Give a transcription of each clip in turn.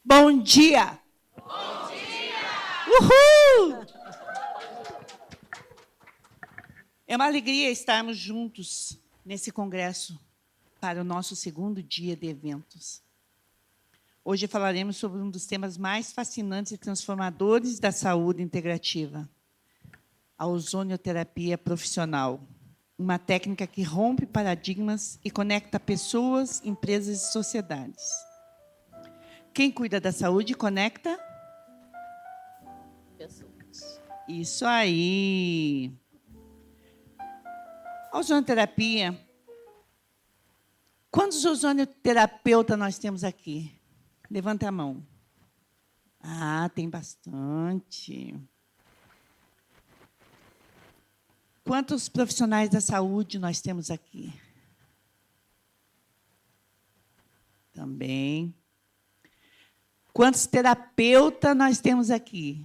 Bom dia! Bom dia! Uhul! É uma alegria estarmos juntos nesse congresso para o nosso segundo dia de eventos. Hoje falaremos sobre um dos temas mais fascinantes e transformadores da saúde integrativa, a ozonioterapia profissional, uma técnica que rompe paradigmas e conecta pessoas, empresas e sociedades. Quem cuida da saúde conecta? Pessoas. Isso aí. A ozonioterapia. Quantos ozonioterapeutas nós temos aqui? Levanta a mão. Ah, tem bastante. Quantos profissionais da saúde nós temos aqui? Também. Quantos terapeutas nós temos aqui?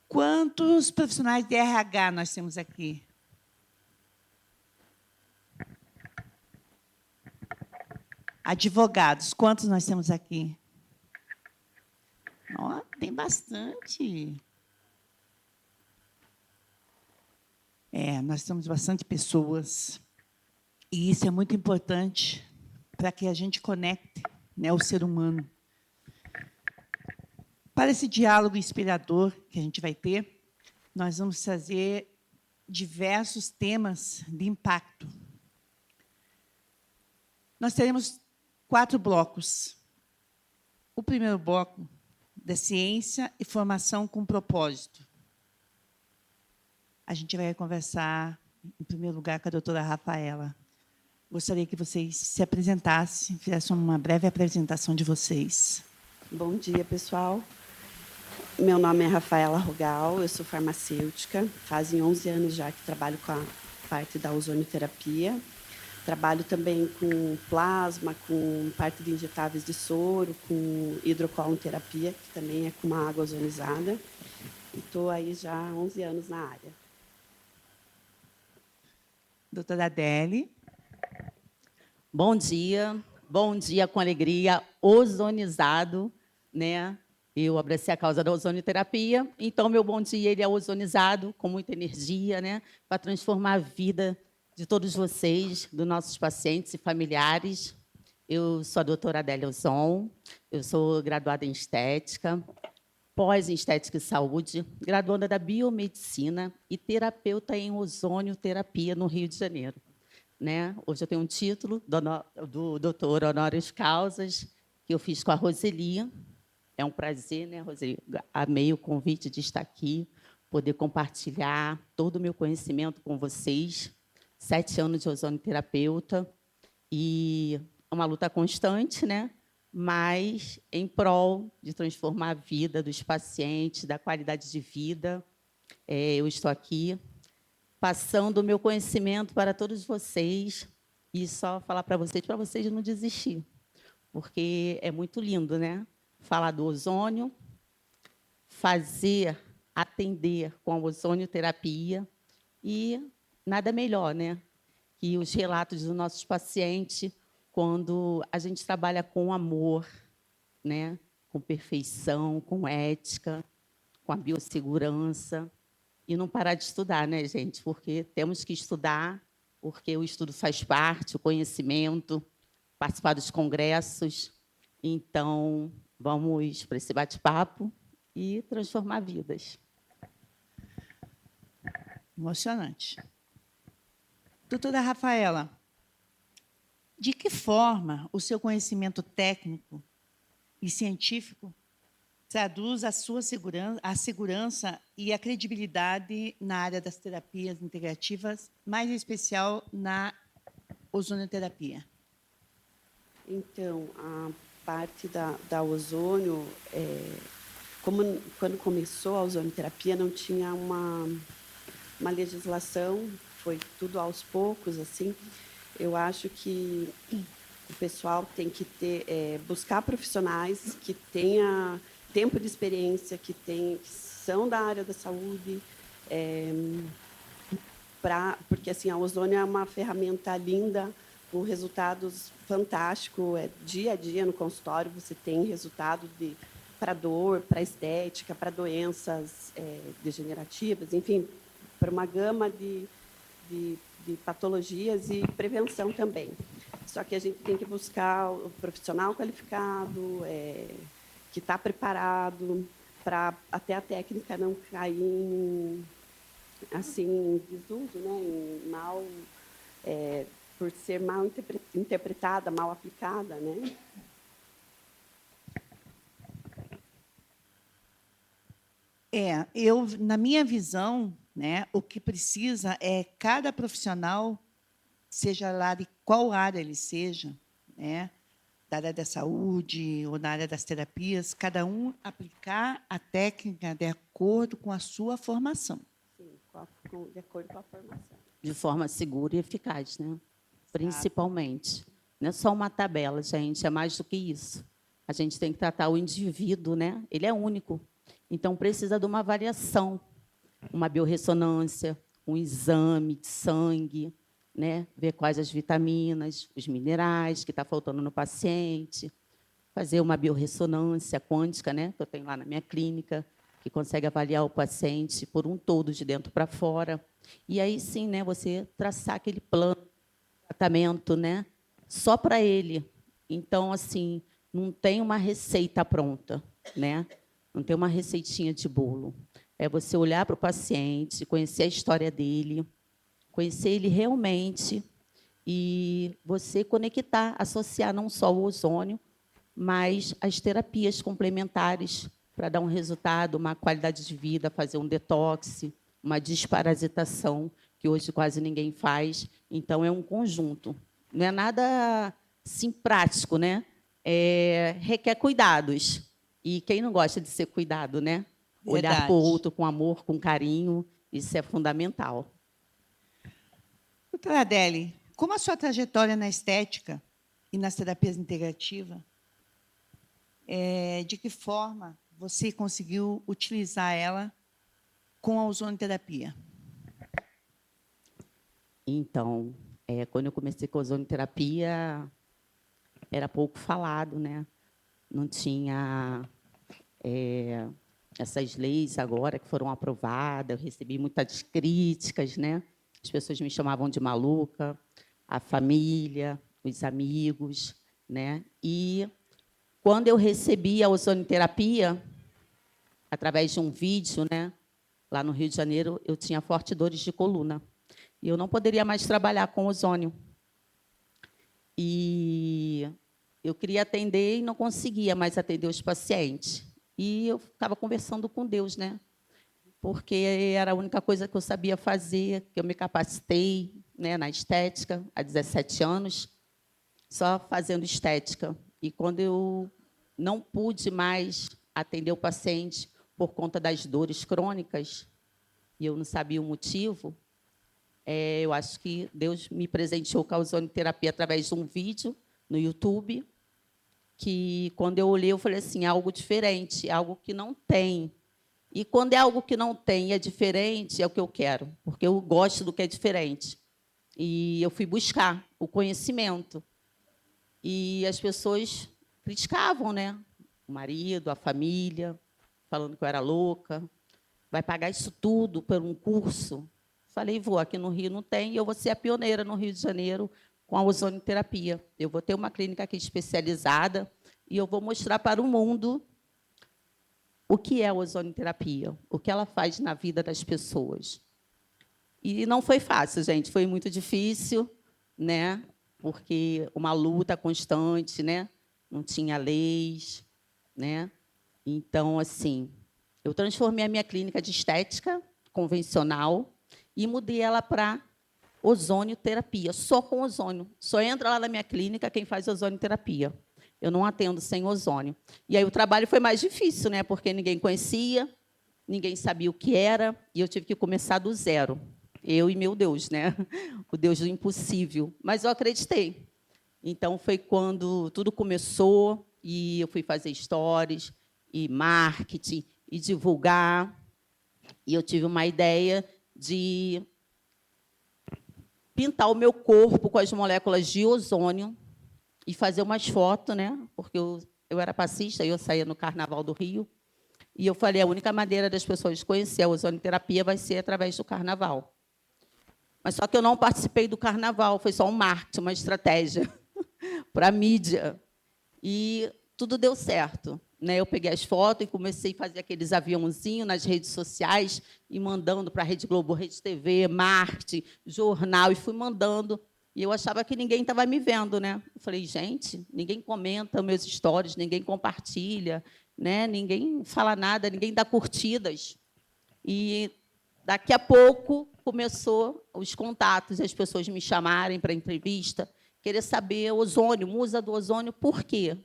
Quantos profissionais de RH nós temos aqui? Advogados, quantos nós temos aqui? Oh, tem bastante. Nós temos bastante pessoas. E isso é muito importante para que a gente conecte, né, o ser humano. Para esse diálogo inspirador que a gente vai ter, nós vamos trazer diversos temas de impacto. Nós teremos 4 blocos. O primeiro bloco, da ciência e formação com propósito. A gente vai conversar, em primeiro lugar, com a doutora Rafaela. Gostaria que vocês se apresentassem, fizessem uma breve apresentação de vocês. Bom dia, pessoal. Meu nome é Rafaela Rugal, eu sou farmacêutica. Fazem 11 anos já que trabalho com a parte da ozonioterapia. Trabalho também com plasma, com parte de injetáveis de soro, com hidrocolonterapia, que também é com uma água ozonizada. E estou aí já há 11 anos na área. Doutora Adele. Bom dia com alegria, ozonizado, né? Eu abracei a causa da ozonioterapia, então meu bom dia ele é ozonizado, com muita energia, né? Para transformar a vida de todos vocês, dos nossos pacientes e familiares. Eu sou a doutora Adélia Ozon, eu sou graduada em estética, pós em estética e saúde, graduanda da biomedicina e terapeuta em ozonioterapia no Rio de Janeiro. Né? Hoje eu tenho um título do doutor honoris causas, que eu fiz com a Roseli. É um prazer, né, Roseli? Amei o convite de estar aqui, poder compartilhar todo o meu conhecimento com vocês. 7 anos de ozonioterapeuta e uma luta constante, né? Mas em prol de transformar a vida dos pacientes, da qualidade de vida. Eu estou aqui passando o meu conhecimento para todos vocês e só falar para vocês não desistir, porque é muito lindo, né? Falar do ozônio, atender com a ozonioterapia e nada melhor, né? Que os relatos dos nossos pacientes, quando a gente trabalha com amor, né? Com perfeição, com ética, com a biossegurança. E não parar de estudar, né, gente? Porque temos que estudar, porque o estudo faz parte, o conhecimento, participar dos congressos. Então, vamos para esse bate-papo e transformar vidas. Emocionante. Doutora Rafaela, de que forma o seu conhecimento técnico e científico traduz a sua segurança e a credibilidade na área das terapias integrativas, mais em especial na ozonioterapia? Então, a parte da ozônio, quando começou a ozonioterapia, não tinha uma legislação, foi tudo aos poucos, assim. Eu acho que o pessoal tem que buscar profissionais que tenham tempo de experiência, que são da área da saúde, porque assim, a ozônio é uma ferramenta linda com resultados fantásticos. Dia a dia no consultório você tem resultado para dor, para estética, para doenças degenerativas, enfim, para uma gama de patologias e prevenção também. Só que a gente tem que buscar o profissional qualificado, que está preparado, para até a técnica não cair em desuso, né, em mal, por ser mal interpretada, mal aplicada, né? Na minha visão, né, o que precisa é cada profissional, seja lá de qual área ele seja, né, da área da saúde ou na área das terapias, cada um aplicar a técnica de acordo com a sua formação. Sim, de acordo com a formação. De forma segura e eficaz, né? Principalmente. Não é só uma tabela, gente, é mais do que isso. A gente tem que tratar o indivíduo, né? Ele é único. Então, precisa de uma avaliação, uma biorressonância, um exame de sangue, né? Ver quais as vitaminas, os minerais que está faltando no paciente, fazer uma biorressonância quântica, né? Que eu tenho lá na minha clínica, que consegue avaliar o paciente por um todo, de dentro para fora. E aí, sim, né, você traçar aquele plano de tratamento, né, só para ele. Então, assim, não tem uma receita pronta, né? Não tem uma receitinha de bolo. É você olhar para o paciente, conhecer a história dele, conhecer ele realmente e você conectar, associar não só o ozônio, mas as terapias complementares para dar um resultado, uma qualidade de vida, fazer um detox, uma desparasitação, que hoje quase ninguém faz. Então, é um conjunto. Não é nada assim, prático, né? Requer cuidados. E quem não gosta de ser cuidado, né? Olhar Verdade. para o outro com amor, com carinho, isso é fundamental. Doutora Adele, como a sua trajetória na estética e nas terapias integrativas, de que forma você conseguiu utilizar ela com a ozonoterapia? Então, quando eu comecei com a ozonoterapia, era pouco falado, né? Não tinha essas leis agora que foram aprovadas, eu recebi muitas críticas, né? As pessoas me chamavam de maluca, a família, os amigos, né? E quando eu recebi a ozonoterapia, através de um vídeo, né? Lá no Rio de Janeiro, eu tinha fortes dores de coluna. E eu não poderia mais trabalhar com ozônio. E eu queria atender e não conseguia mais atender os pacientes. E eu ficava conversando com Deus, né? Porque era a única coisa que eu sabia fazer, que eu me capacitei, né, na estética, há 17 anos, só fazendo estética. E quando eu não pude mais atender o paciente por conta das dores crônicas, e eu não sabia o motivo, eu acho que Deus me presenteou com a ozonoterapia através de um vídeo no YouTube, que, quando eu olhei, eu falei assim, é algo diferente, é algo que não tem. E, quando é algo que não tem e é diferente, é o que eu quero, porque eu gosto do que é diferente. E eu fui buscar o conhecimento. E as pessoas criticavam, né? O marido, a família, falando que eu era louca. Vai pagar isso tudo por um curso? Falei, vou, aqui no Rio não tem, e eu vou ser a pioneira no Rio de Janeiro com a ozonoterapia. Eu vou ter uma clínica aqui especializada e eu vou mostrar para o mundo o que é a ozonoterapia, o que ela faz na vida das pessoas. E não foi fácil, gente, foi muito difícil, né? Porque uma luta constante, né? Não tinha leis, né? Então, assim, eu transformei a minha clínica de estética convencional e mudei ela para ozonioterapia, só com ozônio. Só entra lá na minha clínica quem faz ozonioterapia. Eu não atendo sem ozônio. E aí o trabalho foi mais difícil, né? Porque ninguém conhecia, ninguém sabia o que era, e eu tive que começar do zero. Eu e meu Deus, né? O Deus do impossível. Mas eu acreditei. Então, foi quando tudo começou, e eu fui fazer stories, e marketing, e divulgar. E eu tive uma ideia de pintar o meu corpo com as moléculas de ozônio e fazer umas fotos, né? Porque eu era passista e eu saía no Carnaval do Rio. E eu falei, a única maneira das pessoas conhecer a ozonoterapia vai ser através do Carnaval. Mas só que eu não participei do Carnaval, foi só um marketing, uma estratégia para a mídia. E tudo deu certo, né? Eu peguei as fotos e comecei a fazer aqueles aviãozinhos nas redes sociais e mandando para a Rede Globo, Rede TV, marketing, jornal, e fui mandando. E eu achava que ninguém estava me vendo, né? Eu falei, gente, ninguém comenta meus stories, ninguém compartilha, né? Ninguém fala nada, ninguém dá curtidas. E daqui a pouco começou os contatos, as pessoas me chamarem para entrevista, querer saber ozônio, musa do ozônio, por quê?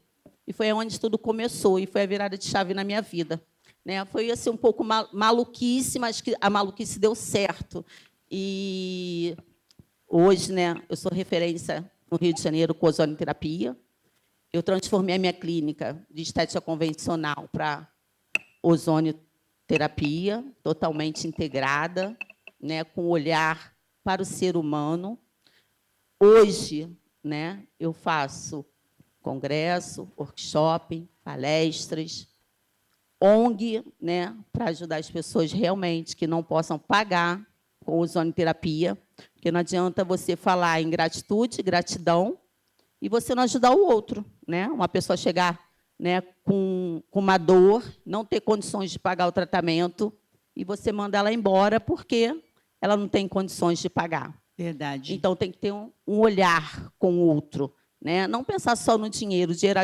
E foi onde tudo começou, e foi a virada de chave na minha vida. Né? Foi assim, um pouco maluquice, mas que a maluquice deu certo. E hoje, né, eu sou referência no Rio de Janeiro com ozonoterapia. Eu transformei a minha clínica de estética convencional para ozonioterapia, totalmente integrada, né, com olhar para o ser humano. Hoje, né, eu faço congresso, workshop, palestras, ONG, né, para ajudar as pessoas realmente que não possam pagar com ozonoterapia, porque não adianta você falar em gratitude, gratidão, e você não ajudar o outro, né? Uma pessoa chegar, né, com uma dor, não ter condições de pagar o tratamento, e você manda ela embora porque ela não tem condições de pagar. Verdade. Então, tem que ter um olhar com o outro, né? Não pensar só no dinheiro. O dinheiro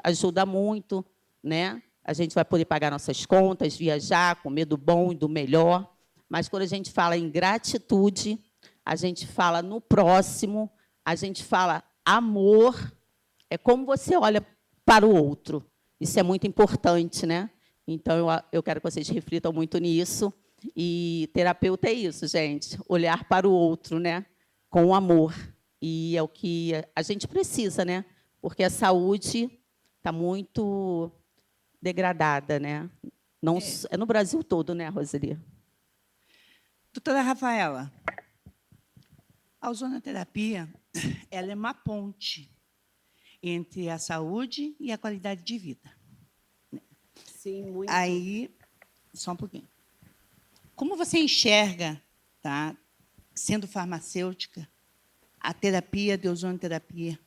ajuda muito, né? A gente vai poder pagar nossas contas, viajar, comer do bom e do melhor. Mas, quando a gente fala em gratitude, a gente fala no próximo, a gente fala amor, é como você olha para o outro. Isso é muito importante, né? Então, eu quero que vocês reflitam muito nisso. E terapeuta é isso, gente, olhar para o outro, né? Com amor. E é o que a gente precisa, né? Porque a saúde está muito degradada, né? Não, é no Brasil todo, né, Roseli? Doutora Rafaela, a ozonoterapia ela é uma ponte entre a saúde e a qualidade de vida. Sim, muito. Aí, só um pouquinho. Como você enxerga, tá, sendo farmacêutica, a terapia de ozonoterapia,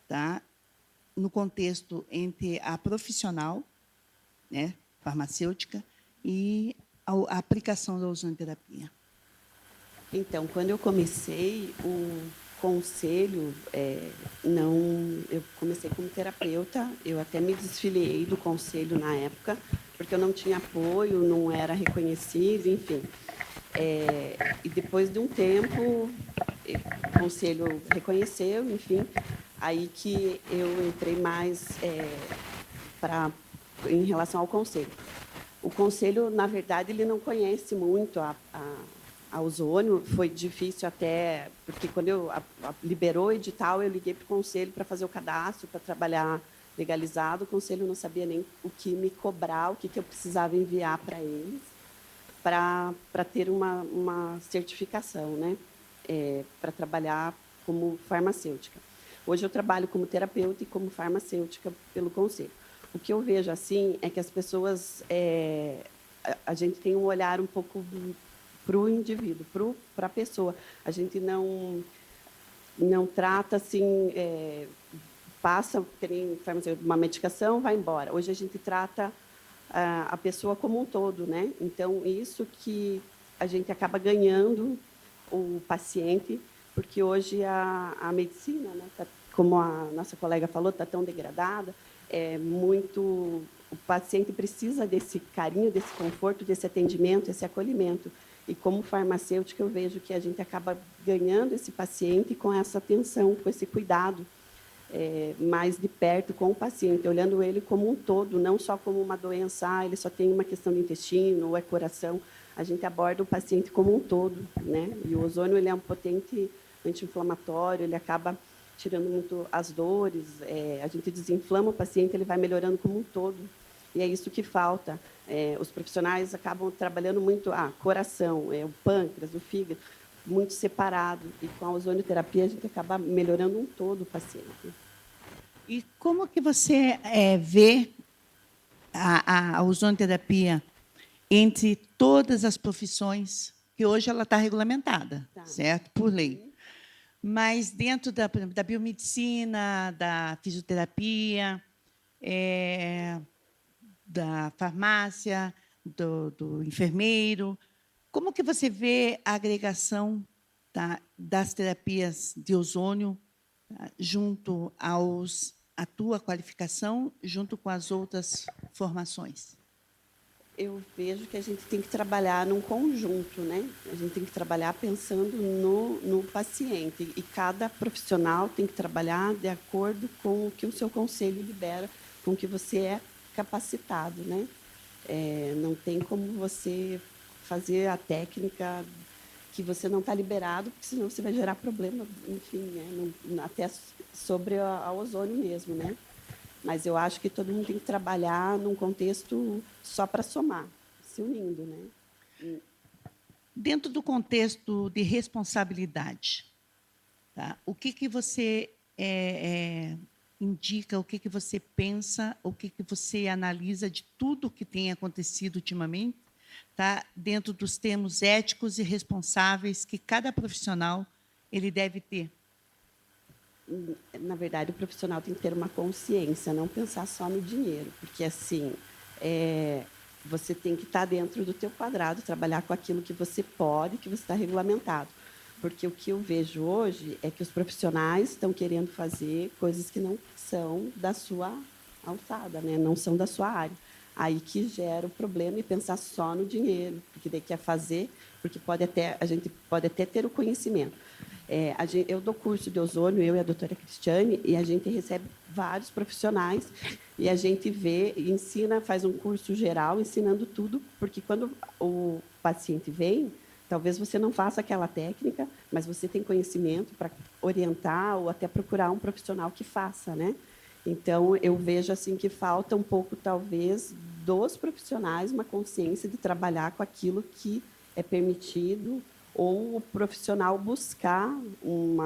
tá, no contexto entre a profissional, né, farmacêutica, e a aplicação da ozonoterapia? Então, quando eu comecei, o conselho, eu comecei como terapeuta, eu até me desfiliei do conselho na época, porque eu não tinha apoio, não era reconhecido, enfim. E depois de um tempo, o conselho reconheceu, enfim, aí que eu entrei mais em relação ao conselho. O conselho, na verdade, ele não conhece muito a ozônio. Foi difícil até, porque quando liberou o edital, eu liguei para o conselho para fazer o cadastro, para trabalhar legalizado. O conselho não sabia nem o que me cobrar, o que eu precisava enviar para eles, para ter uma certificação, né? Para trabalhar como farmacêutica. Hoje eu trabalho como terapeuta e como farmacêutica pelo conselho. O que eu vejo assim é que as pessoas, a gente tem um olhar um pouco para o indivíduo, para a pessoa. A gente não trata assim, passa uma medicação, vai embora. Hoje a gente trata a pessoa como um todo, né? Então isso que a gente acaba ganhando o paciente, porque hoje a medicina, né, como a nossa colega falou, está tão degradada, o paciente precisa desse carinho, desse conforto, desse atendimento, desse acolhimento. E como farmacêutica, eu vejo que a gente acaba ganhando esse paciente com essa atenção, com esse cuidado mais de perto com o paciente, olhando ele como um todo, não só como uma doença, ele só tem uma questão de intestino ou é coração. A gente aborda o paciente como um todo, né? E o ozônio ele é um potente anti-inflamatório, ele acaba tirando muito as dores, a gente desinflama o paciente, ele vai melhorando como um todo. E é isso que falta. Os profissionais acabam trabalhando muito coração, o pâncreas, o fígado. muito separado. E com a ozonioterapia, a gente acaba melhorando um todo o paciente. E como que você vê a ozonioterapia entre todas as profissões, que hoje ela está regulamentada, Tá. certo? Por lei. Mas dentro por exemplo, da biomedicina, da fisioterapia, da farmácia, do enfermeiro, como que você vê a agregação das terapias de ozônio junto à tua qualificação, junto com as outras formações? Eu vejo que a gente tem que trabalhar num conjunto, né? A gente tem que trabalhar pensando no paciente. E cada profissional tem que trabalhar de acordo com o que o seu conselho libera, com o que você é capacitado, né? Não tem como você fazer a técnica que você não está liberado, porque senão você vai gerar problema, enfim, até sobre a ozônio mesmo, né? Mas eu acho que todo mundo tem que trabalhar num contexto só para somar, se unindo, né? Dentro do contexto de responsabilidade, tá? O que você indica, o que você pensa, o que você analisa de tudo que tem acontecido ultimamente, tá? Dentro dos termos éticos e responsáveis que cada profissional ele deve ter? Na verdade, o profissional tem que ter uma consciência, não pensar só no dinheiro, porque assim você tem que estar dentro do teu quadrado, trabalhar com aquilo que você pode, que você está regulamentado. Porque o que eu vejo hoje é que os profissionais estão querendo fazer coisas que não são da sua alçada, né? Não são da sua área. Aí que gera o problema e pensar só no dinheiro, porque daí quer fazer, porque a gente pode até ter o conhecimento. Eu dou curso de ozônio, eu e a doutora Cristiane, e a gente recebe vários profissionais e a gente vê, ensina, faz um curso geral ensinando tudo, porque quando o paciente vem, talvez você não faça aquela técnica, mas você tem conhecimento para orientar ou até procurar um profissional que faça, né? Então, eu vejo assim que falta um pouco, talvez, dos profissionais uma consciência de trabalhar com aquilo que é permitido ou o profissional buscar um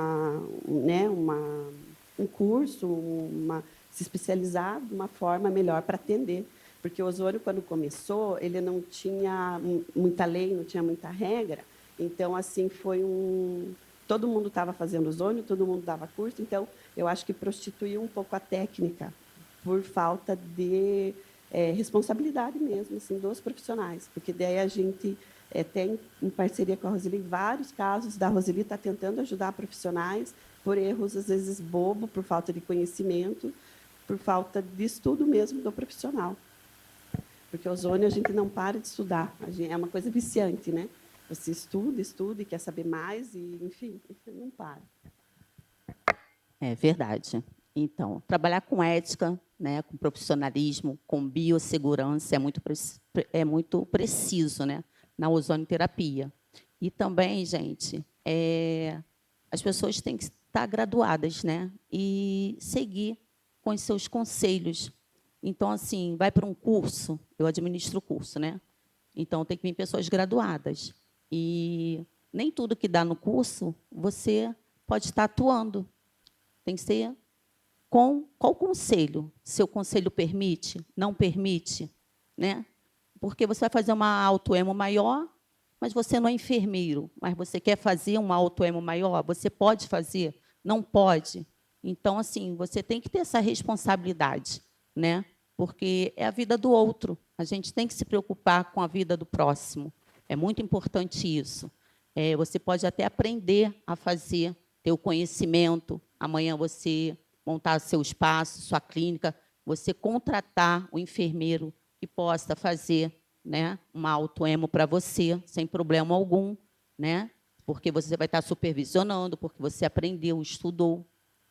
curso, se especializar de uma forma melhor para atender. Porque o ozônio, quando começou, ele não tinha muita lei, não tinha muita regra. Então, assim, todo mundo estava fazendo ozônio, todo mundo dava curso. Então, eu acho que prostituiu um pouco a técnica por falta de responsabilidade mesmo, assim, dos profissionais. Porque daí a gente tem, em parceria com a Roseli, vários casos da Roseli está tentando ajudar profissionais por erros, às vezes, bobo, por falta de conhecimento, por falta de estudo mesmo do profissional. Porque o ozônio a gente não para de estudar, é uma coisa viciante, né? Você estuda e quer saber mais, e, enfim, não para. É verdade. Então, trabalhar com ética, né, com profissionalismo, com biossegurança é muito preciso, né, na ozonioterapia. E também, gente, as pessoas têm que estar graduadas, né, e seguir com os seus conselhos. Então, assim, vai para um curso, eu administro o curso, né? Então, tem que vir pessoas graduadas. E nem tudo que dá no curso você pode estar atuando. Tem que ser com qual conselho? Seu conselho permite? Não permite? Né? Porque você vai fazer uma autoemo maior, mas você não é enfermeiro, mas você quer fazer uma autoemo maior? Você pode fazer? Não pode. Então, assim, você tem que ter essa responsabilidade, né? Porque é a vida do outro. A gente tem que se preocupar com a vida do próximo. É muito importante isso. Você pode até aprender a fazer, ter o conhecimento. Amanhã você montar seu espaço, sua clínica, você contratar o enfermeiro que possa fazer, né, uma autoemo para você, sem problema algum, né? Porque você vai estar supervisionando, porque você aprendeu, estudou.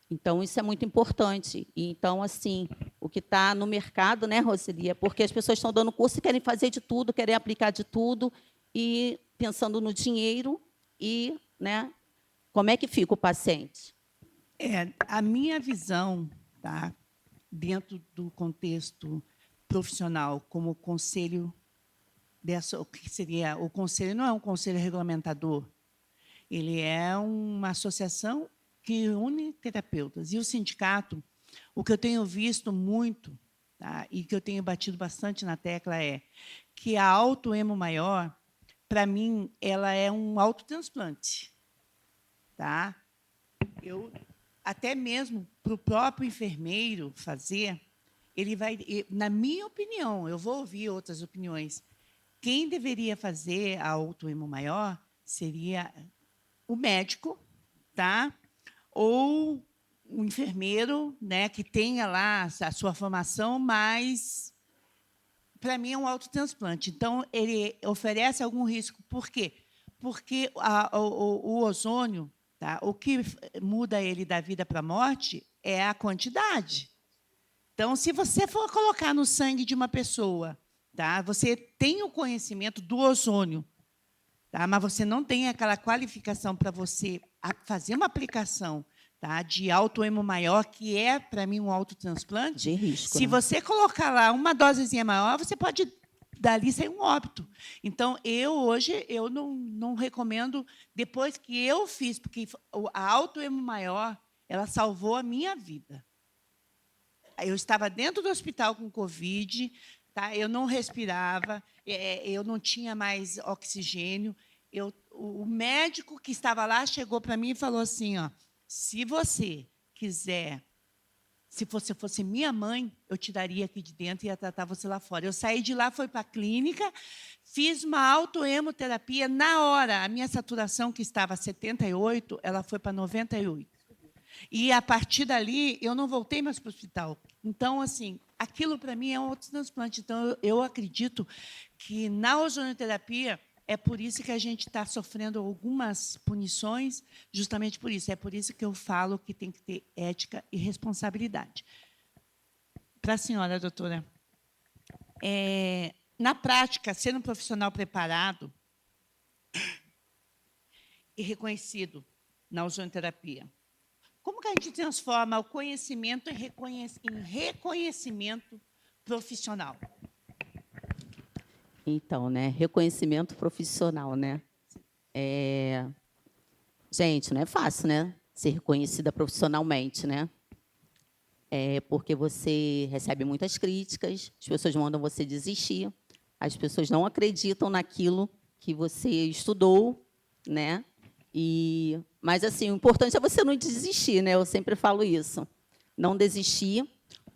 Então, isso é muito importante. E, então, assim, o que está no mercado, né, Roseli, é porque as pessoas estão dando curso e querem fazer de tudo, querem aplicar de tudo, e pensando no dinheiro e, né, como é que fica o paciente? A minha visão, tá, dentro do contexto profissional, como conselho o que seria o conselho não é um conselho regulamentador. Ele é uma associação que une terapeutas. E o sindicato, o que eu tenho visto muito, tá, e que eu tenho batido bastante na tecla é que a autoemo maior, para mim, ela é um autotransplante. Tá? Até mesmo para o próprio enfermeiro fazer, ele vai, na minha opinião, eu vou ouvir outras opiniões, quem deveria fazer a autoemo maior seria o médico, tá? Ou o enfermeiro, né, que tenha lá a sua formação, mas para mim é um autotransplante. Então, ele oferece algum risco. Por quê? Porque o ozônio, tá, o que muda ele da vida para a morte é a quantidade. Então, se você for colocar no sangue de uma pessoa, tá, você tem o conhecimento do ozônio, tá, mas você não tem aquela qualificação para você fazer uma aplicação, tá, de autoemo maior, que é, para mim, um autotransplante. De risco, se né? você colocar lá uma dosezinha maior, você pode dali sair um óbito. Então, hoje não recomendo, depois que eu fiz, porque a autoemo maior, ela salvou a minha vida. Eu estava dentro do hospital com Covid, tá? Eu não respirava, eu não tinha mais oxigênio. O médico que estava lá chegou para mim e falou assim, ó, se você quiser, se você fosse minha mãe, eu te daria aqui de dentro e ia tratar você lá fora. Eu saí de lá, fui para a clínica, fiz uma autoemoterapia. Na hora, a minha saturação, que estava 78, ela foi para 98. E, a partir dali, eu não voltei mais para o hospital. Então, assim, aquilo, para mim, é um autotransplante. Então, eu acredito que, na ozonioterapia, é por isso que a gente está sofrendo algumas punições, justamente por isso. É por isso que eu falo que tem que ter ética e responsabilidade. Para a senhora, doutora, na prática, ser um profissional preparado e reconhecido na ozonioterapia, como que a gente transforma o conhecimento em reconhecimento profissional? Então, né, reconhecimento profissional, né? Gente, não é fácil, né? Ser reconhecida profissionalmente, né? Porque você recebe muitas críticas, as pessoas mandam você desistir, as pessoas não acreditam naquilo que você estudou, né? Mas, assim, o importante é você não desistir, né? Eu sempre falo isso. Não desistir,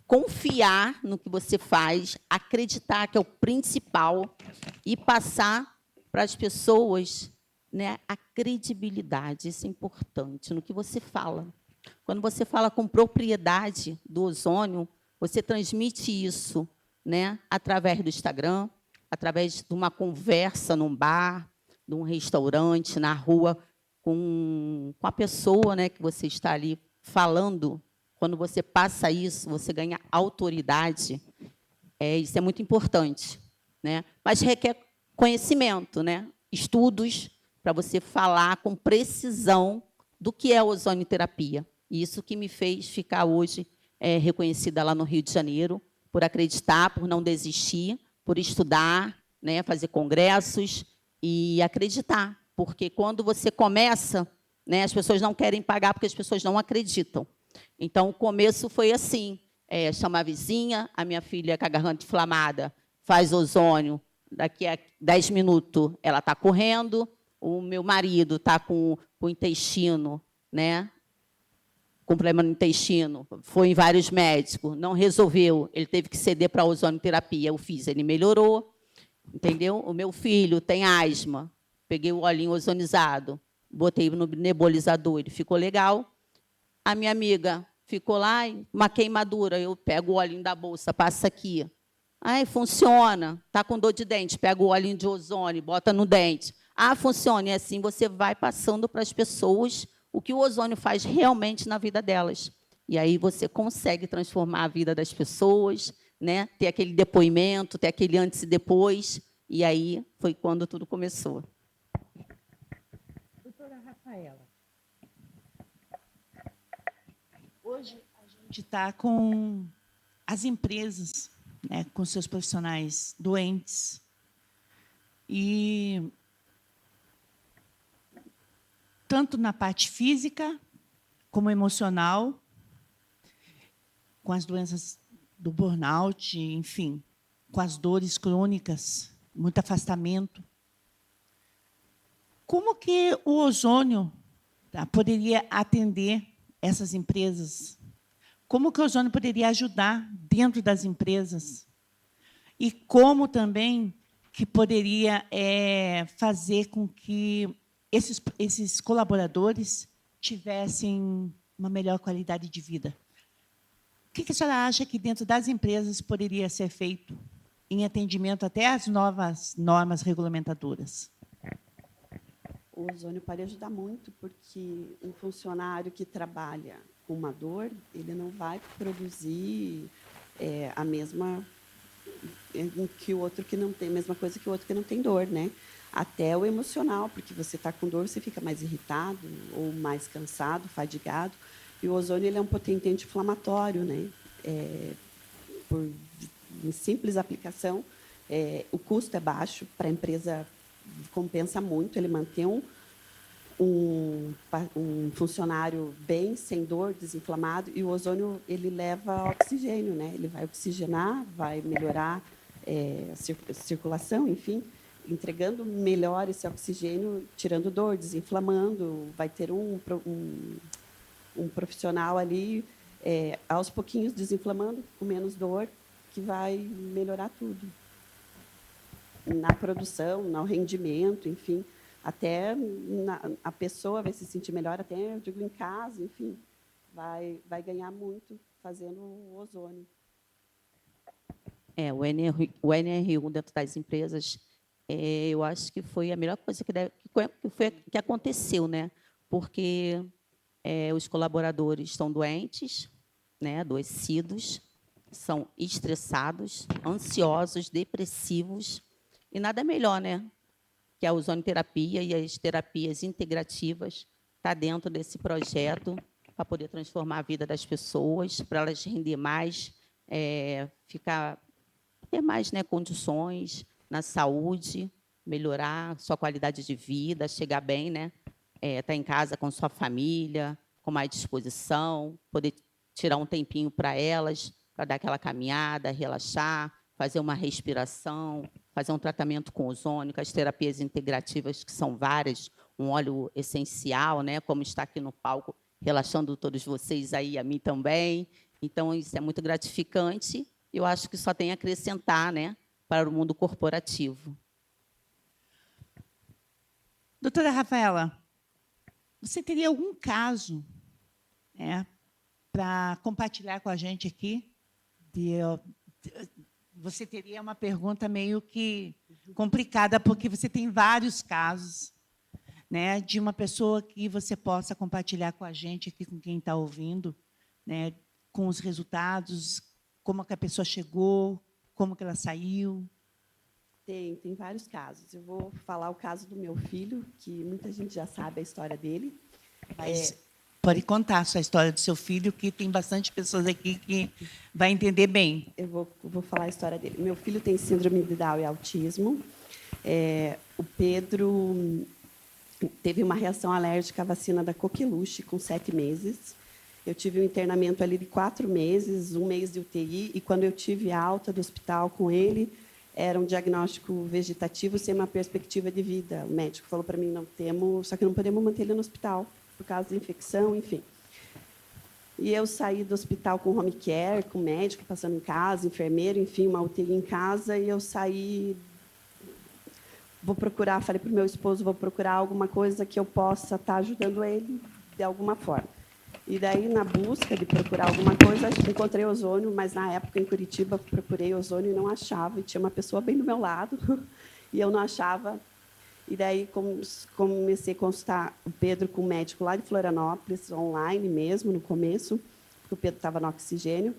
confiar no que você faz, acreditar que é o principal e passar para as pessoas, né, a credibilidade. Isso é importante, no que você fala. Quando você fala com propriedade do ozônio, você transmite isso, né, através do Instagram, através de uma conversa num bar, de um restaurante, na rua, com a pessoa, né, que você está ali falando. Quando você passa isso, você ganha autoridade. Isso é muito importante, né? Mas requer conhecimento, né? Estudos, para você falar com precisão do que é a ozonioterapia. E isso que me fez ficar hoje reconhecida lá no Rio de Janeiro, por acreditar, por não desistir, por estudar, né, fazer congressos e acreditar. Porque quando você começa, né, as pessoas não querem pagar porque as pessoas não acreditam. Então, o começo foi assim, chama a vizinha, a minha filha com a garganta inflamada, faz ozônio, daqui a 10 minutos ela está correndo, o meu marido está com o intestino, né, com problema no intestino, foi em vários médicos, não resolveu, ele teve que ceder para a ozonioterapia, eu fiz, ele melhorou, entendeu? O meu filho tem asma, peguei o olhinho ozonizado, botei no nebulizador, ele ficou legal. A minha amiga ficou lá, uma queimadura, eu pego o olhinho da bolsa, passa aqui. Ai, funciona. Está com dor de dente, pega o olhinho de ozônio, bota no dente. Ah, funciona. E assim você vai passando para as pessoas o que o ozônio faz realmente na vida delas. E aí você consegue transformar a vida das pessoas, né? Ter aquele depoimento, ter aquele antes e depois. E aí foi quando tudo começou. Doutora Rafaela, hoje a gente está com as empresas, né, com seus profissionais doentes. E tanto na parte física como emocional, com as doenças do burnout, enfim, com as dores crônicas, muito afastamento. Como que o ozônio poderia atender essas empresas? Como que o ozônio poderia ajudar dentro das empresas? E como também que poderia fazer com que esses colaboradores tivessem uma melhor qualidade de vida? O que a senhora acha que dentro das empresas poderia ser feito em atendimento até às novas normas regulamentadoras? O ozônio pode ajudar muito, porque um funcionário que trabalha com uma dor, ele não vai produzir a mesma que o outro que não tem, a mesma coisa que o outro que não tem dor, né? Até o emocional, porque você está com dor, você fica mais irritado ou mais cansado, fadigado. E o ozônio ele é um potente anti-inflamatório, né? Por simples aplicação, o custo é baixo, para a empresa compensa muito ele manter um funcionário bem, sem dor, desinflamado, e o ozônio ele leva oxigênio, né? Ele vai oxigenar, vai melhorar a circulação, enfim, entregando melhor esse oxigênio, tirando dor, desinflamando, vai ter um profissional ali, aos pouquinhos, desinflamando, com menos dor, que vai melhorar tudo. Na produção, no rendimento, enfim, até a pessoa vai se sentir melhor, até, eu digo, em casa, enfim, vai ganhar muito fazendo o ozônio. O NR1 dentro das empresas, eu acho que foi a melhor coisa que aconteceu, né? Porque os colaboradores estão doentes, né? Adoecidos, são estressados, ansiosos, depressivos, e nada melhor, né? Que a ozonoterapia e as terapias integrativas está dentro desse projeto para poder transformar a vida das pessoas, para elas render mais, ter mais, né, condições na saúde, melhorar sua qualidade de vida, chegar bem, né? Estar em casa com sua família, com mais disposição, poder tirar um tempinho para elas, para dar aquela caminhada, relaxar, fazer uma respiração, fazer um tratamento com ozônio, as terapias integrativas, que são várias, um óleo essencial, né, como está aqui no palco, relaxando todos vocês aí, a mim também. Então, isso é muito gratificante. Eu acho que só tem a acrescentar, né, para o mundo corporativo. Doutora Rafaela, você teria algum caso para compartilhar com a gente aqui? Você teria uma pergunta meio que complicada, porque você tem vários casos, né, de uma pessoa que você possa compartilhar com a gente aqui, com quem está ouvindo, né, com os resultados, como que a pessoa chegou, como que ela saiu. Tem vários casos. Eu vou falar o caso do meu filho, que muita gente já sabe a história dele. Mas pode contar a sua história do seu filho, que tem bastante pessoas aqui que vai entender bem. Eu vou falar a história dele. Meu filho tem síndrome de Down e autismo. O Pedro teve uma reação alérgica à vacina da coqueluche com 7 meses. Eu tive um internamento ali de 4 meses, 1 mês de UTI, e quando eu tive alta do hospital com ele, era um diagnóstico vegetativo sem uma perspectiva de vida. O médico falou para mim, não temos, só que não podemos manter ele no hospital por causa da infecção, enfim. E eu saí do hospital com home care, com médico passando em casa, enfermeiro, enfim, uma UTI em casa, e eu saí, falei para o meu esposo, vou procurar alguma coisa que eu possa estar ajudando ele de alguma forma. E daí, na busca de procurar alguma coisa, encontrei ozônio, mas, na época, em Curitiba, procurei ozônio e não achava. E tinha uma pessoa bem do meu lado, e eu não achava. E daí, comecei a consultar o Pedro com um médico lá de Florianópolis, online mesmo, no começo, porque o Pedro estava no oxigênio.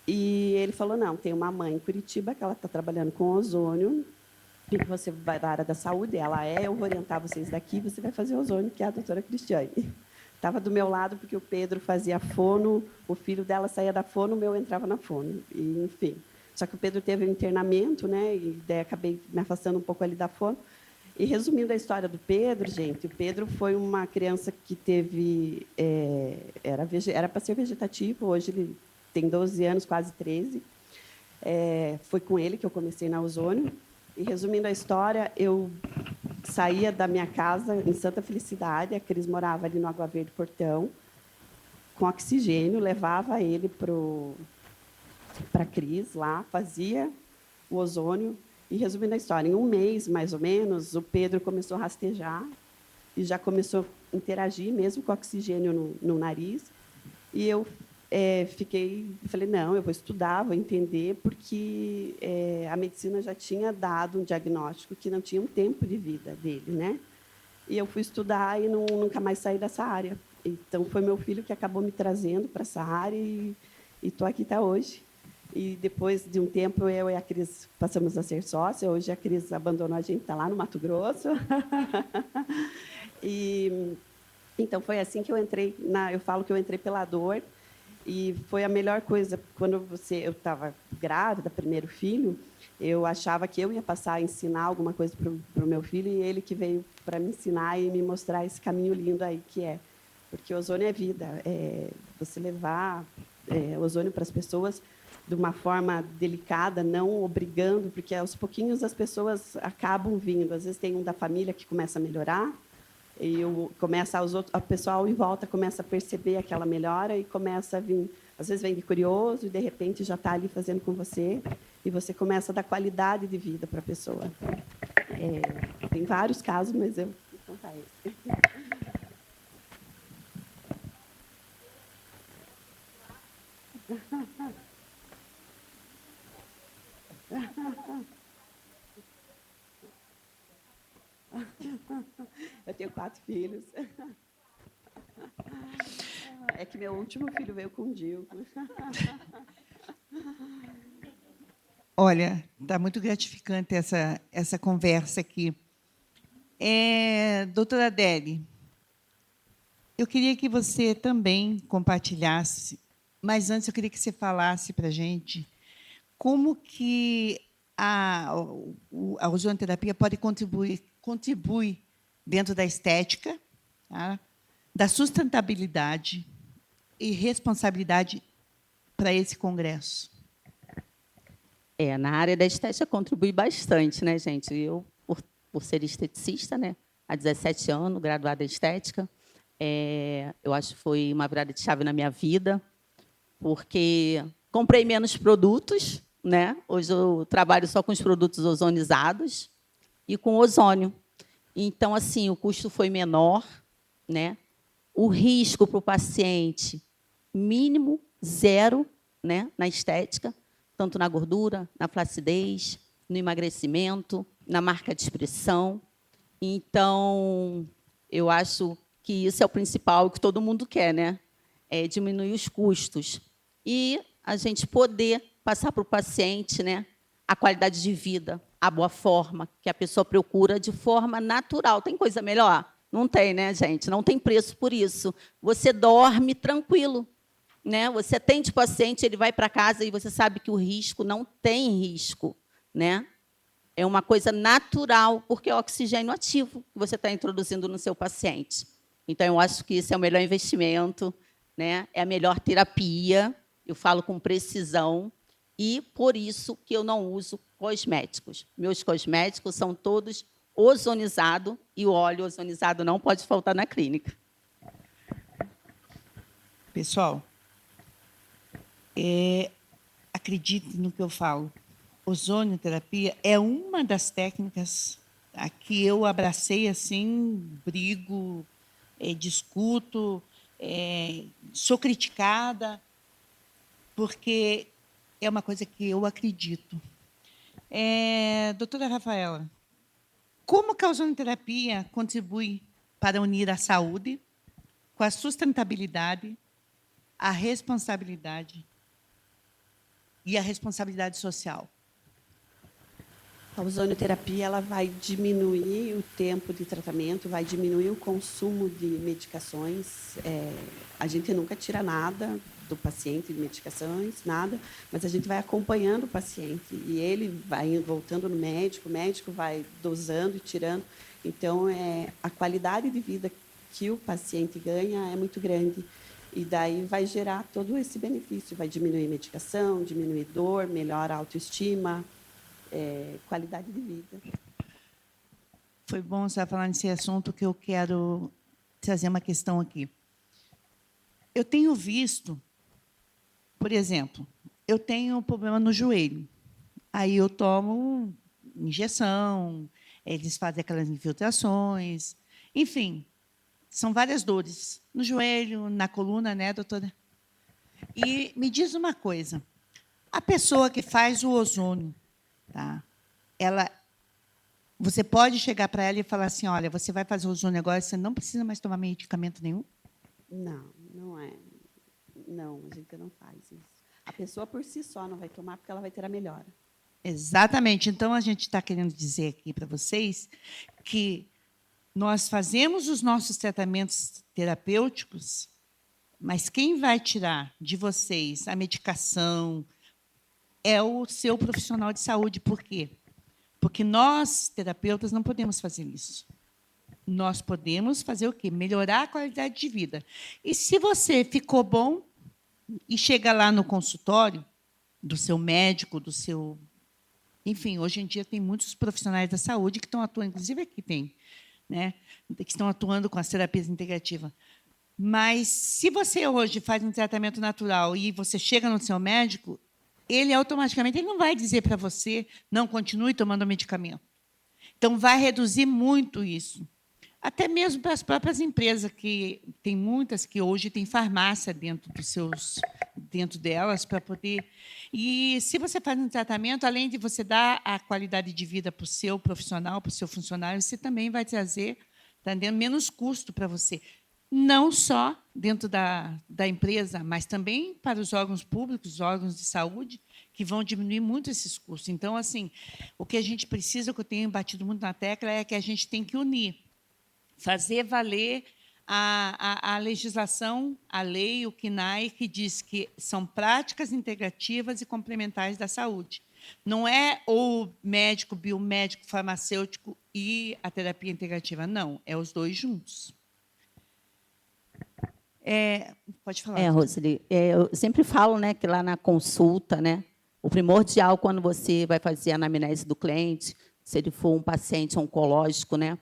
E ele falou, não, tem uma mãe em Curitiba que ela está trabalhando com ozônio, e você vai da área da saúde, eu vou orientar vocês daqui, você vai fazer ozônio, que é a doutora Cristiane. Estava do meu lado, porque o Pedro fazia fono, o filho dela saía da fono, o meu entrava na fono. E, enfim. Só que o Pedro teve um internamento, né, e daí acabei me afastando um pouco ali da fono. E, resumindo a história do Pedro, gente, o Pedro foi uma criança que teve... era para ser vegetativo, hoje ele tem 12 anos, quase 13. Foi com ele que eu comecei na Ozônio. E, resumindo a história, eu saía da minha casa em Santa Felicidade, a Cris morava ali no Água Verde Portão, com oxigênio, levava ele para a Cris lá, fazia o ozônio. E, resumindo a história, em um mês, mais ou menos, o Pedro começou a rastejar e já começou a interagir, mesmo com oxigênio no nariz. E eu falei, não, eu vou estudar, vou entender, porque a medicina já tinha dado um diagnóstico que não tinha um tempo de vida dele, né? E eu fui estudar e nunca mais saí dessa área. Então, foi meu filho que acabou me trazendo para essa área e estou aqui até hoje. E, depois de um tempo, eu e a Cris passamos a ser sócia. Hoje, a Cris abandonou a gente, está lá no Mato Grosso. Então, foi assim que eu entrei. Eu falo que eu entrei pela dor. E foi a melhor coisa. Quando eu estava grávida, primeiro filho, eu achava que eu ia passar a ensinar alguma coisa para o meu filho, e ele que veio para me ensinar e me mostrar esse caminho lindo aí que é. Porque o ozônio é vida. Você levar ozônio para as pessoas de uma forma delicada, não obrigando, porque aos pouquinhos as pessoas acabam vindo. Às vezes tem um da família que começa a melhorar, e o pessoal em volta começa a perceber aquela melhora e começa a vir. Às vezes vem de curioso e, de repente, já está ali fazendo com você, e você começa a dar qualidade de vida para a pessoa. Tem vários casos, mas eu vou contar esse. Eu tenho 4 filhos. É que meu último filho veio com o Dil. Olha, está muito gratificante essa conversa aqui. Doutora Adele, eu queria que você também compartilhasse, mas antes eu queria que você falasse para a gente como que a ozonoterapia pode contribuir dentro da estética, tá? Da sustentabilidade e responsabilidade para esse congresso. Na área da estética contribui bastante, né, gente? Eu, por ser esteticista, né, há 17 anos, graduada em estética, eu acho que foi uma virada de chave na minha vida, porque comprei menos produtos, né? Hoje eu trabalho só com os produtos ozonizados e com ozônio. Então, assim, o custo foi menor, né? O risco para o paciente mínimo, 0, né, na estética, tanto na gordura, na flacidez, no emagrecimento, na marca de expressão. Então, eu acho que isso é o principal que todo mundo quer, né? Diminuir os custos e a gente poder passar para o paciente, né, a qualidade de vida, a boa forma que a pessoa procura de forma natural. Tem coisa melhor? Não tem, né, gente? Não tem preço por isso. Você dorme tranquilo, né? Você atende o paciente, ele vai para casa e você sabe que o risco não tem risco, né? É uma coisa natural, porque é o oxigênio ativo que você está introduzindo no seu paciente. Então, eu acho que esse é o melhor investimento, né? É a melhor terapia, eu falo com precisão, e por isso que eu não uso cosméticos. Meus cosméticos são todos ozonizados, e o óleo ozonizado não pode faltar na clínica. Pessoal, acredite no que eu falo. Ozonioterapia é uma das técnicas que eu abracei assim, brigo, discuto, sou criticada, porque é uma coisa que eu acredito. Doutora Rafaela, como que a ozonoterapia contribui para unir a saúde com a sustentabilidade, a responsabilidade e a responsabilidade social? A ozonoterapia ela vai diminuir o tempo de tratamento, vai diminuir o consumo de medicações. A gente nunca tira nada, do paciente, de medicações, nada, mas a gente vai acompanhando o paciente e ele vai voltando no médico, o médico vai dosando e tirando. Então, a qualidade de vida que o paciente ganha é muito grande. E daí vai gerar todo esse benefício, vai diminuir medicação, diminuir dor, melhora a autoestima, qualidade de vida. Foi bom você falar nesse assunto, que eu quero trazer uma questão aqui. Eu tenho visto, por exemplo, eu tenho um problema no joelho. Aí eu tomo injeção, eles fazem aquelas infiltrações, enfim, são várias dores no joelho, na coluna, né, doutora? E me diz uma coisa, a pessoa que faz o ozônio, tá? Você pode chegar para ela e falar assim, olha, você vai fazer o ozônio agora, você não precisa mais tomar medicamento nenhum? Não, não é. Não, a gente não faz isso. A pessoa por si só não vai tomar porque ela vai ter a melhora. Exatamente. Então, a gente está querendo dizer aqui para vocês que nós fazemos os nossos tratamentos terapêuticos, mas quem vai tirar de vocês a medicação é o seu profissional de saúde. Por quê? Porque nós, terapeutas, não podemos fazer isso. Nós podemos fazer o quê? Melhorar a qualidade de vida. E se você ficou bom e chega lá no consultório do seu médico, do seu... Enfim, hoje em dia tem muitos profissionais da saúde que estão atuando, inclusive aqui tem, né, que estão atuando com as terapias integrativas. Mas, se você hoje faz um tratamento natural e você chega no seu médico, ele automaticamente não vai dizer para você, não, continue tomando medicamento. Então, vai reduzir muito isso. Até mesmo para as próprias empresas, que tem muitas que hoje têm farmácia dentro delas para poder. E se você faz um tratamento, além de você dar a qualidade de vida para o seu profissional, para o seu funcionário, você também vai trazer, tá entendendo, menos custo para você. Não só dentro da empresa, mas também para os órgãos públicos, os órgãos de saúde, que vão diminuir muito esses custos. Então, assim, o que a gente precisa, o que eu tenho batido muito na tecla, é que a gente tem que unir, fazer valer a legislação, a lei, o CNAE, que diz que são práticas integrativas e complementares da saúde. Não é o médico, biomédico, farmacêutico e a terapia integrativa, não, é os dois juntos. Pode falar. Roseli, eu sempre falo, né, que lá na consulta, né, o primordial quando você vai fazer a anamnese do cliente, se ele for um paciente oncológico, né,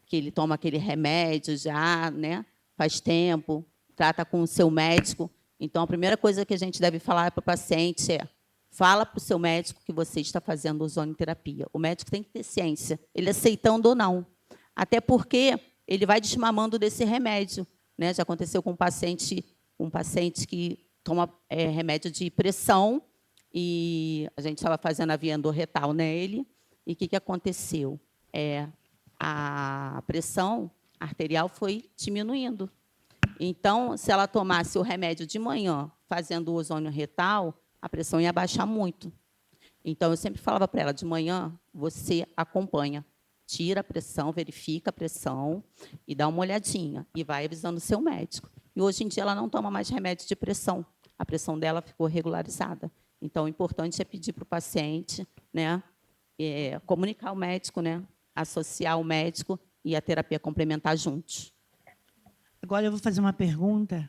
que ele toma aquele remédio já, né, faz tempo, trata com o seu médico. Então, a primeira coisa que a gente deve falar para o paciente é: fala para o seu médico que você está fazendo ozonioterapia. O médico tem que ter ciência, ele aceitando ou não. Até porque ele vai desmamando desse remédio. Né? Já aconteceu com um paciente que toma remédio de pressão, e a gente estava fazendo a via endorretal nele, e o que aconteceu? A pressão arterial foi diminuindo. Então, se ela tomasse o remédio de manhã, fazendo o ozônio retal, a pressão ia baixar muito. Então, eu sempre falava para ela, de manhã, você acompanha, tira a pressão, verifica a pressão e dá uma olhadinha, e vai avisando o seu médico. E, hoje em dia, ela não toma mais remédio de pressão. A pressão dela ficou regularizada. Então, o importante é pedir para o paciente, né, comunicar ao médico, né, associar o médico e a terapia complementar juntos. Agora eu vou fazer uma pergunta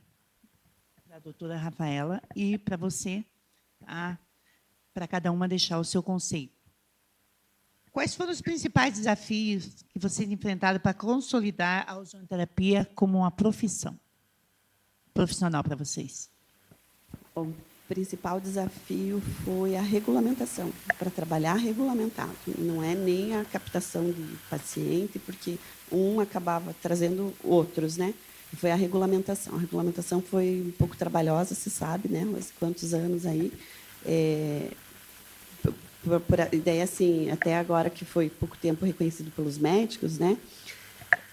para a doutora Rafaela e para você, para cada uma deixar o seu conceito. Quais foram os principais desafios que vocês enfrentaram para consolidar a ozonoterapia como uma profissão profissional para vocês? Bom, o principal desafio foi a regulamentação, para trabalhar regulamentado. Não é nem a captação de paciente, porque um acabava trazendo outros, né? Foi a regulamentação. A regulamentação foi um pouco trabalhosa, se sabe, né? Mas quantos anos aí? Por ideia, assim, até agora que foi pouco tempo reconhecido pelos médicos, né?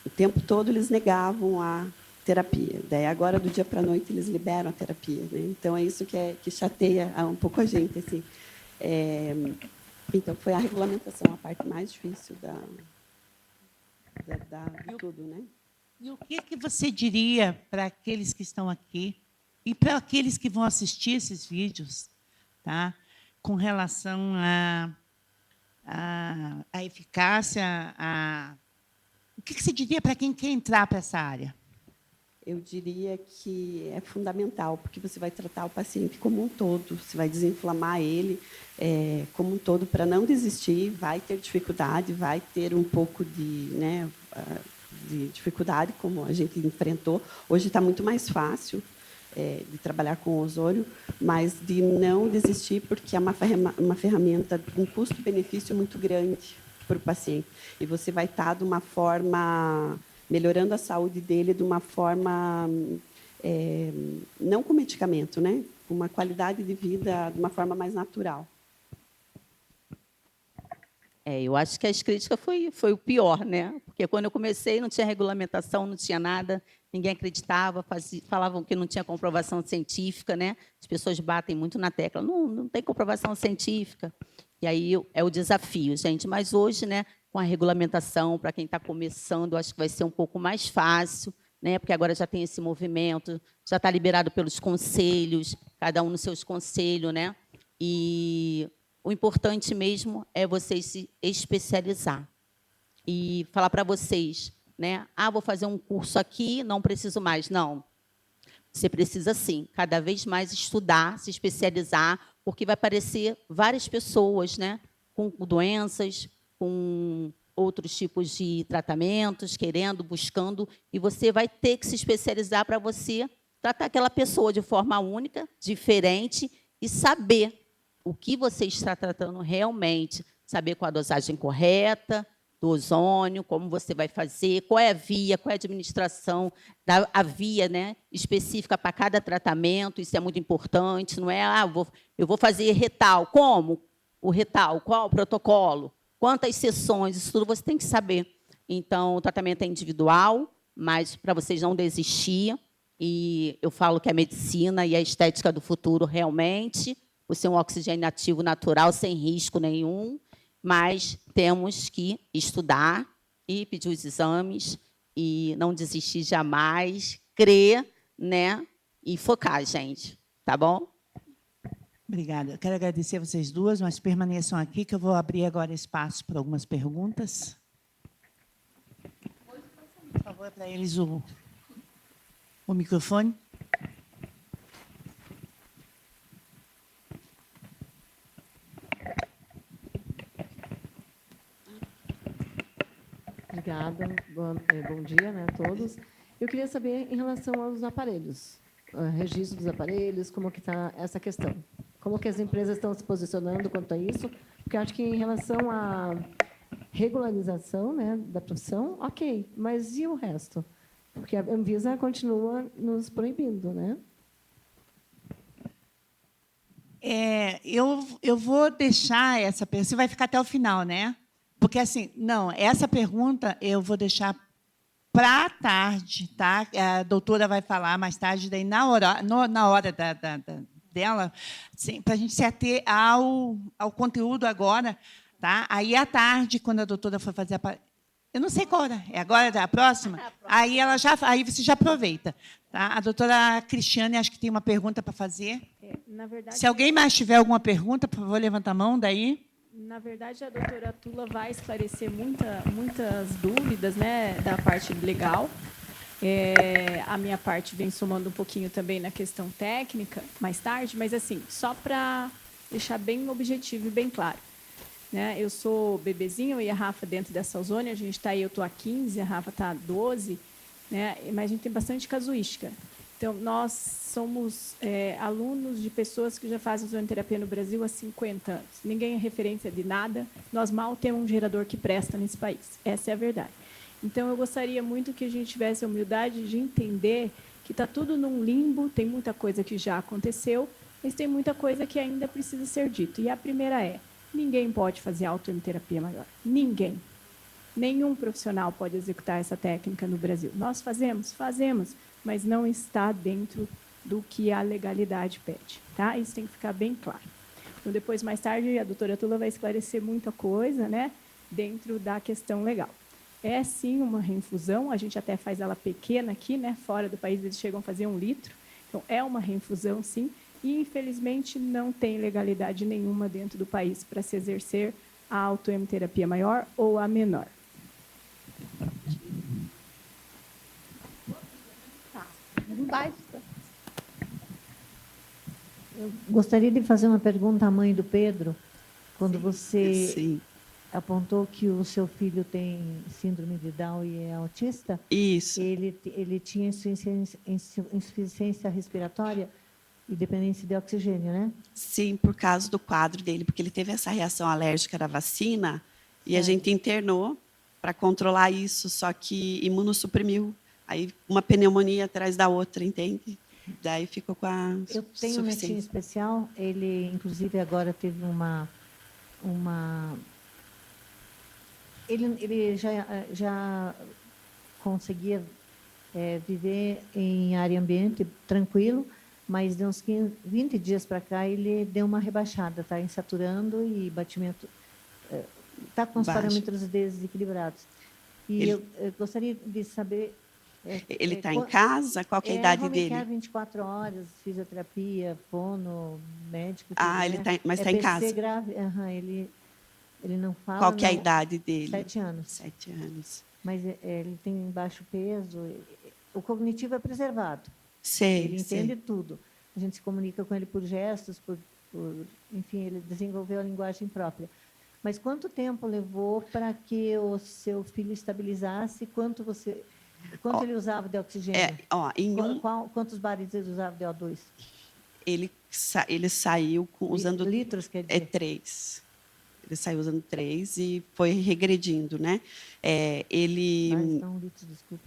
O tempo todo eles negavam a terapia. Daí agora, do dia para a noite, eles liberam a terapia, né? Então é isso que chateia um pouco a gente, assim. Então foi a regulamentação a parte mais difícil de tudo, né? E o que você diria para aqueles que estão aqui E para aqueles que vão assistir esses vídeos, tá? Com relação à eficácia, o que você diria para quem quer entrar para essa área? Eu diria que é fundamental, porque você vai tratar o paciente como um todo, você vai desinflamar ele como um todo para não desistir, vai ter dificuldade, vai ter um pouco de dificuldade, como a gente enfrentou. Hoje está muito mais fácil de trabalhar com ozônio, mas de não desistir, porque é uma ferramenta com um custo-benefício muito grande para o paciente. E você vai estar de uma forma melhorando a saúde dele de uma forma não com medicamento, né? Com uma qualidade de vida de uma forma mais natural. Eu acho que a crítica foi o pior, né? Porque quando eu comecei não tinha regulamentação, não tinha nada, ninguém acreditava, falavam que não tinha comprovação científica, né? As pessoas batem muito na tecla, não tem comprovação científica. E aí é o desafio, gente. Mas hoje, né, com a regulamentação, para quem está começando, acho que vai ser um pouco mais fácil, né? Porque agora já tem esse movimento, já está liberado pelos conselhos, cada um nos seus conselhos, né? E o importante mesmo é vocês se especializar e falar para vocês, né? Vou fazer um curso aqui, não preciso mais. Não. Você precisa, sim, cada vez mais estudar, se especializar, porque vai aparecer várias pessoas, né? Com doenças, com outros tipos de tratamentos, querendo, buscando, e você vai ter que se especializar para você tratar aquela pessoa de forma única, diferente, e saber o que você está tratando realmente, saber qual a dosagem correta do ozônio, como você vai fazer, qual é a via, qual é a administração, a via, né, específica para cada tratamento, isso é muito importante, não é, eu vou fazer retal, como? O retal, qual o protocolo? Quantas sessões, isso tudo você tem que saber. Então, o tratamento é individual, mas para vocês não desistir, e eu falo que a medicina e a estética do futuro realmente, por ser um oxigênio ativo natural, sem risco nenhum, mas temos que estudar e pedir os exames e não desistir jamais, crer, né, e focar, gente. Tá bom? Obrigada. Eu quero agradecer a vocês duas, mas permaneçam aqui, que eu vou abrir agora espaço para algumas perguntas. Por favor, para eles o microfone. Obrigada. Bom dia, né, a todos. Eu queria saber em relação aos aparelhos, registro dos aparelhos, como que está essa questão. Como que as empresas estão se posicionando quanto a isso? Porque acho que em relação à regularização, né, da profissão, ok, mas e o resto? Porque a Anvisa continua nos proibindo, né? Eu vou deixar essa pergunta. Você vai ficar até o final, né? Porque, assim, não, essa pergunta eu vou deixar para a tarde, tá? A doutora vai falar mais tarde, daí na hora dela, para a gente se ater ao conteúdo agora, tá? Aí, à tarde, quando a doutora for fazer eu não sei qual hora, é agora, a próxima? Aí, aí você já aproveita. Tá? A doutora Cristiane, acho que tem uma pergunta para fazer. Na verdade, se alguém mais tiver alguma pergunta, por favor, levanta a mão daí. Na verdade, a doutora Tula vai esclarecer muitas dúvidas, né, da parte legal. A minha parte vem somando um pouquinho também na questão técnica, mais tarde, mas, assim, só para deixar bem objetivo e bem claro. Né? Eu sou bebezinha, eu e a Rafa dentro dessa ozônia, a gente está aí, eu estou a 15, a Rafa está a 12, né? Mas a gente tem bastante casuística. Então, nós somos alunos de pessoas que já fazem ozonioterapia no Brasil há 50 anos. Ninguém é referência de nada, nós mal temos um gerador que presta nesse país. Essa é a verdade. Então, eu gostaria muito que a gente tivesse a humildade de entender que está tudo num limbo, tem muita coisa que já aconteceu, mas tem muita coisa que ainda precisa ser dito. E a primeira é: ninguém pode fazer autoterapia maior. Ninguém. Nenhum profissional pode executar essa técnica no Brasil. Nós fazemos, mas não está dentro do que a legalidade pede. Tá? Isso tem que ficar bem claro. Então, depois, mais tarde, a doutora Tula vai esclarecer muita coisa, né, dentro da questão legal. É, sim, uma reinfusão. A gente até faz ela pequena aqui, né, fora do país eles chegam a fazer 1 litro. Então, é uma reinfusão, sim, e, infelizmente, não tem legalidade nenhuma dentro do país para se exercer a autoemoterapia maior ou a menor. Eu gostaria de fazer uma pergunta à mãe do Pedro. Quando você Sim. apontou que o seu filho tem síndrome de Down e é autista, Isso. ele tinha insuficiência respiratória e dependência de oxigênio, né? Sim, por causa do quadro dele, porque ele teve essa reação alérgica da vacina e a gente internou para controlar isso, só que imunossuprimiu. Aí uma pneumonia atrás da outra, entende? Daí ficou com a Eu tenho um netinho suficiência. especial, ele inclusive agora teve ele já conseguia viver em área ambiente tranquilo, mas de uns 20 dias para cá ele deu uma rebaixada, está insaturando e batimento está com os Baixo. parâmetros desequilibrados. E Ele- eu gostaria de saber Ele está em casa? Qual que é a idade home dele? care 24 horas, fisioterapia, fono, médico. Ah, tudo, ele né? tá, mas está em PC casa. grave, ele não fala. Qual que é a não. idade dele? 7 anos. 7 anos. Mas ele tem baixo peso. O cognitivo é preservado. Sei, Ele sei. entende tudo. A gente se comunica com ele por gestos, enfim, ele desenvolveu a linguagem própria. Mas quanto tempo levou para que o seu filho estabilizasse? Quanto ele usava de oxigênio? Quantos bares ele usava de O2? Ele saiu usando litros, quer dizer? 3. Ele saiu usando 3 e foi regredindo, né? Não, litros, desculpa.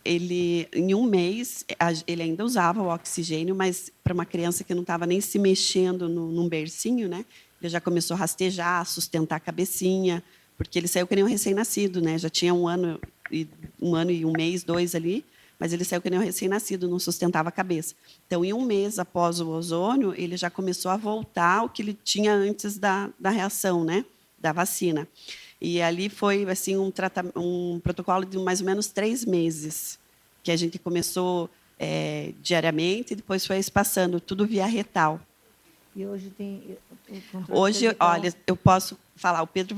Ele, em um mês, ele ainda usava o oxigênio, mas para uma criança que não estava nem se mexendo num bercinho, né? Ele já começou a rastejar, a sustentar a cabecinha, porque ele saiu que nem um recém-nascido, né? Já tinha um ano e um mês, 2 ali, mas ele saiu que nem um recém-nascido, não sustentava a cabeça. Então, em um mês após o ozônio, ele já começou a voltar ao que ele tinha antes da reação, né? Da vacina. E ali foi assim um protocolo de mais ou menos 3 meses, que a gente começou diariamente e depois foi espaçando, tudo via retal. E hoje tem o controle Hoje, cervical? olha, eu posso falar, o Pedro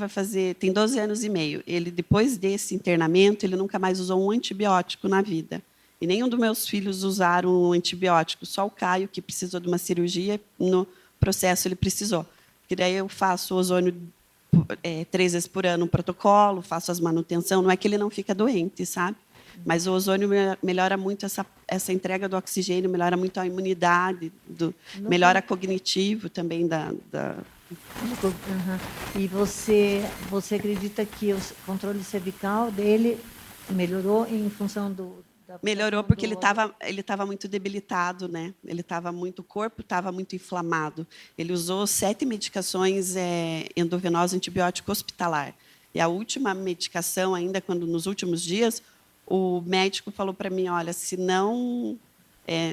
tem 12 anos e meio. Ele, depois desse internamento, ele nunca mais usou um antibiótico na vida. E nenhum dos meus filhos usaram um antibiótico, só o Caio, que precisou de uma cirurgia, no processo ele precisou. Porque daí eu faço o ozônio 3 vezes por ano, um protocolo, faço as manutenção, não é que ele não fica doente, sabe? Mas o ozônio melhora muito essa entrega do oxigênio, melhora muito a imunidade, melhora cognitivo também da... Uhum. E você acredita que o controle cervical dele melhorou em função da Melhorou porque ele estava muito debilitado, né? O corpo estava muito inflamado. Ele usou 7 medicações endovenosas antibiótico hospitalar. E a última medicação, ainda nos últimos dias, o médico falou para mim, olha, se não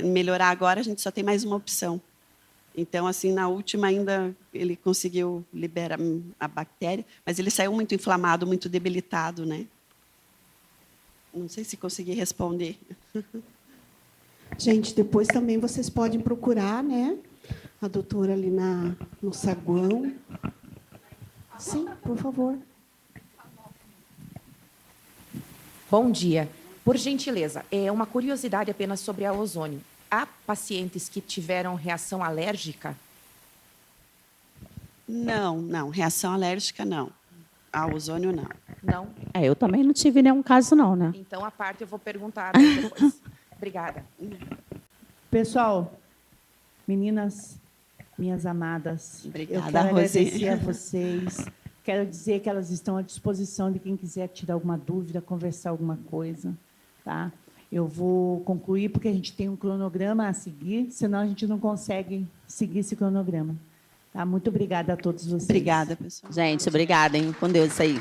melhorar agora, a gente só tem mais uma opção. Então, assim, na última ainda ele conseguiu liberar a bactéria, mas ele saiu muito inflamado, muito debilitado, né? Não sei se consegui responder. Gente, depois também vocês podem procurar, né? A doutora ali no saguão. Sim, por favor. Bom dia. Por gentileza, uma curiosidade apenas sobre a ozônio. Há pacientes que tiveram reação alérgica? Não. Reação alérgica, não. Ao ozônio, não. Não? Eu também não tive nenhum caso, não, né? Então, a parte eu vou perguntar depois. Obrigada. Pessoal, meninas, minhas amadas, Obrigada, eu quero Rosi. agradecer a vocês. Quero dizer que elas estão à disposição de quem quiser tirar alguma dúvida, conversar alguma coisa. Tá? Eu vou concluir, porque a gente tem um cronograma a seguir, senão a gente não consegue seguir esse cronograma. Tá? Muito obrigada a todos vocês. Obrigada, pessoal. Gente, obrigada, hein? Com Deus isso aí.